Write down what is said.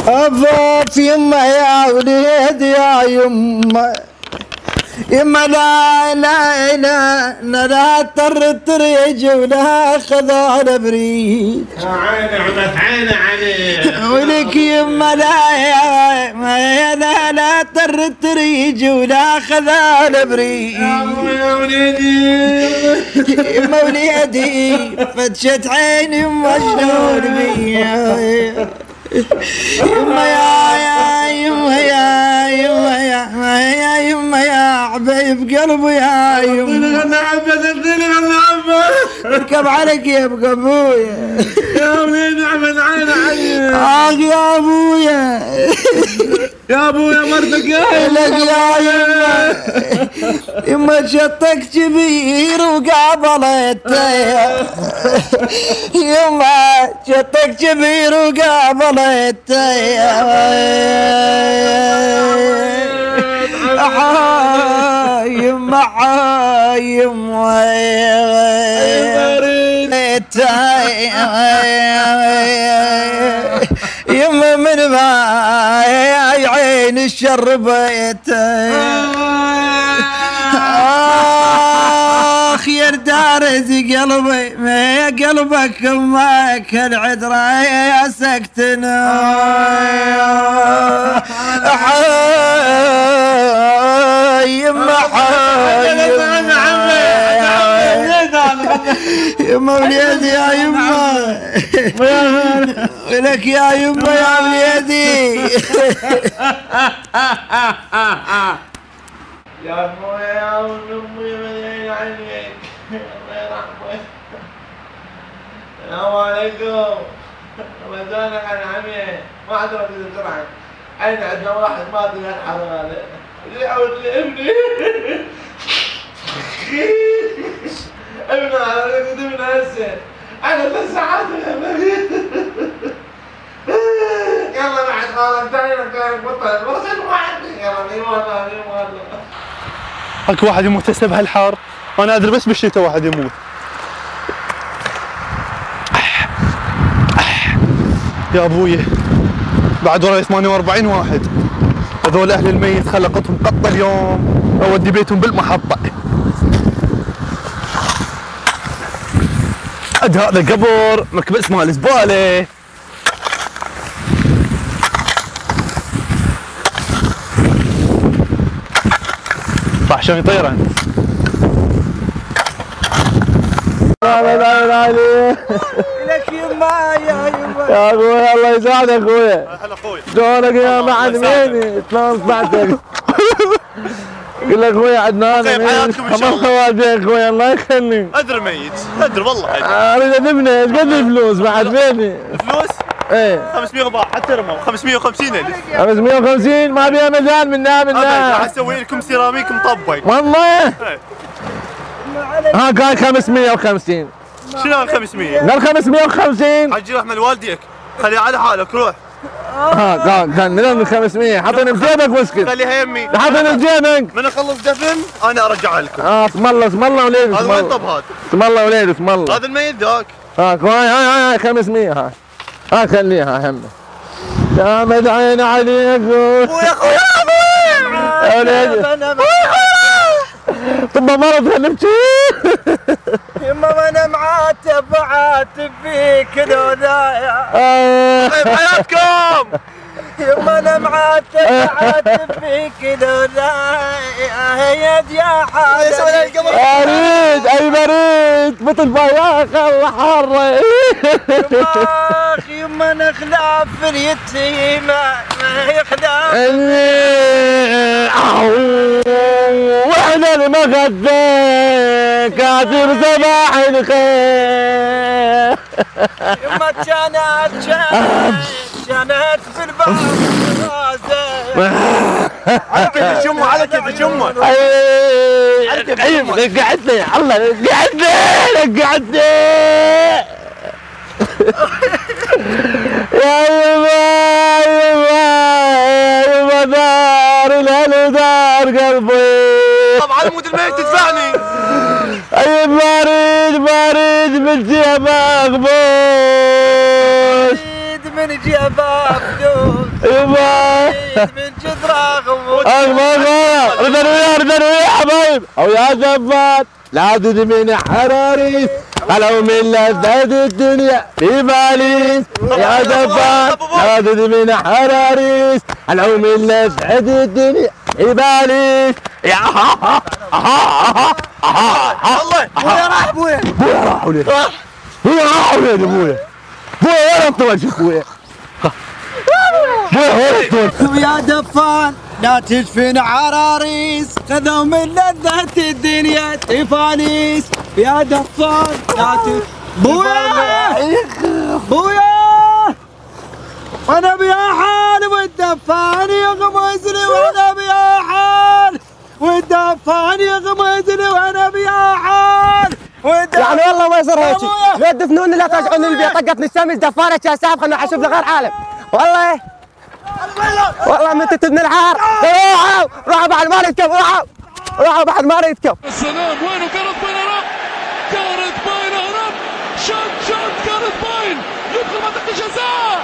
أفوف يما يا وليد يا يما يما لا لا لا لا تريج ولا خذ بريد عيني عمت عيني علي ولك يما لا لا تريج ولا خذ بريد يا وليدي يما وليدي فتشت عيني ومجنون بي يما يا حبيب قلبي يا يما اركب عليك يا ابويا يا وليدي عمد عين علي يا ابويا يا ابويا مرتك يا لك يا يما شطك كبير وقابلته يما شطك كبير وقابلته يما يما من ما عين الشر بيته اخ يا دارز قلبي ما قلبك ما كان عذره يا سكتنا يما يما وليدي يا يما ولك يا يما يا وليدي يا ابويا يا امي من عينيك الله يرحمك السلام عليكم رمضانك عن عمي ما عاد رديت بسرعه عين عندنا واحد ما ادري ينحر هذا اللي عاود ابني ابني انا قلت ابني هسه انا 3 ساعات يلا بعد خلاص انتهينا كان بطل ورسل واحد يلا مين والله مين والله اكو واحد يموت هسه بهالحار، انا ادري بس بالشتاء واحد يموت. يا ابويا بعد وراي 48 واحد، هذول اهل الميت خلقتهم قطه اليوم اودي بيتهم بالمحطه. اد هذا قبر مكبس مال زباله. صح شلون يطير انت؟ لك يما يا يما يا اخوي الله يساعدك اخويا. هلا اخوي شلونك يا معلميني؟ شلون صبحتك؟ قل لك اخوي عدنان حياتكم ان شاء الله. والديك اخوي الله يخليك. ادري ميت ادري والله ادري. اريد ادبني ايش قد الفلوس بعد بيني؟ فلوس؟ ايه 500 باع حتى رموا 550,000. 550 ما بيها مجال منا راح اسوي لكم سيراميك مطبق والله. ايه. ها قال 550. شنو ال 500؟ قال 550. حجي رحمه لوالديك خليها على حالك روح. ها كان من 500 حطني بجيبك واسكت. خليها يمي حطني بجيبك. من اخلص دفن انا ارجعها لكم. اسم الله وليدي. هذا وين طب هذا؟ اسم الله وليدي اسم الله. هذا الميت ذاك. هاي 500 هاي خليها همه. يا مدعين عليك ويا اخويا يا وليدي. طب مرض نبكي. يما انا معاتب فيك لولايا. طيب حياتكم. يما انا معاتب فيك لولايا يا حالي. اريد اي بريد مثل بياخ الله حر. يما انا خلاف اليتيمه ما يخلاف. واحنا المغذى كاتب صباح الخير. يما كانت في الباب على كيف تشموا على كيف تشموا. قعدني الله قعدني يا يما دار الهل ودار قلبي. طبعا مود الميت تدفعني. اي بارد من جيبه مغبوش. من جيبه فلوس. يبا من جدر اغمض ردا ويا حبايب او يا زفات لا تدمن حراريس قالوا من لذات الدنيا في باليس يا زفات لا تدمن حراريس قالوا من لذات الدنيا في باليس يا الله ابويا راح ابويا راحوا لين راحوا لين ابويا وين انت ابويا يا دفان لا تشفين عراريس خذوا من لذة الدنيا تفانيس يا دفان لا بويا وانا بيا حال والدفان يغمزني وانا بيا حال والدفان يغمزني وانا بيا حال يعني والله ما يصير هيك لا تدفنوني لا ترجعوني البيت طقتني الشمس دفانة شاساب خلنا اشوف لغير عالم والله من تتبني العار روحوا بعد ما يتكب روحوا بعد ما يتكب السلام وينه كانت بين هرب شوت كانت بين يدخل منطقة الجزاء